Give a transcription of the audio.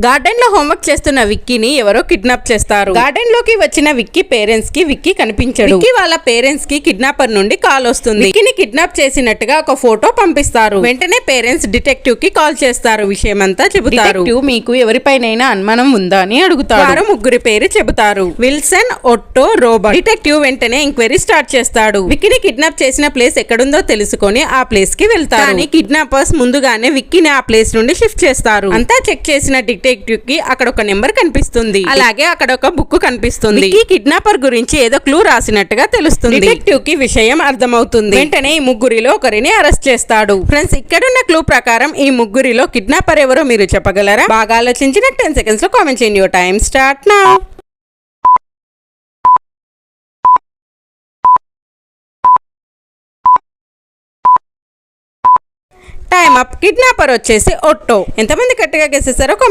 Garden లో homework చేస్తున్న విక్కీని ఎవరో కిడ్నాప్ చేస్తారు. గార్డెన్ లోకి వచ్చిన విక్కీ పేరెంట్స్ కి విక్కీ కనిపించడు. విక్కీ వాళ్ళ పేరెంట్స్ కి కిడ్నాపర్ నుండి కాల్ వస్తుంది. విక్కీని కిడ్నాప్ చేసినట్టుగా ఒక ఫోటో పంపిస్తారు. వెంటనే పేరెంట్స్ డిటెక్టివ్ కి కాల్ చేస్తారు. విషయమంతా చెబుతారు. మీకు ఎవరిపైనైనా అనుమానం ఉందా అని అడుగుతారు. వారు ముగ్గురి పేరు చెబుతారు. Wilson, Otto, Robert. డిటెక్టివ్ వెంటనే ఎంక్వైరీ స్టార్ట్ చేస్తాడు. విక్కీని కిడ్నాప్ చేసిన ప్లేస్ ఎక్కడుందో తెలుసుకొని ఆ ప్లేస్ కి వెళ్తారు. కానీ కిడ్నాపర్స్ ముందుగానే విక్కీని ఆ ప్లేస్ నుండి షిఫ్ట్ చేస్తారు. అంతా చెక్ చేసిన డిటెక్టివ్ కి అక్కడ ఒక నెంబర్ కనిపిస్తుంది. అలాగే అక్కడ ఒక బుక్ కనిపిస్తుంది. ఈ కిడ్నాపర్ గురించి ఏదో క్లూ రాసినట్టుగా తెలుస్తుంది. డిటెక్టివ్ కి విషయం అర్థమవుతుంది. వెంటనే ఈ ముగ్గురిలో ఒకరిని అరెస్ట్ చేస్తాడు. ఫ్రెండ్స్, ఇక్కడున్న క్లూ ప్రకారం ఈ ముగ్గురిలో కిడ్నాపర్ ఎవరో మీరు చెప్పగలరా? బాగా ఆలోచించిన 10 seconds లో కామెంట్ చేయండి. Your time start now. Time up. Kidnapper వచ్చేసి ఒట్టో. ఎంతమంది కరెక్ట్ గా గెస్ చేశారో కామెంట్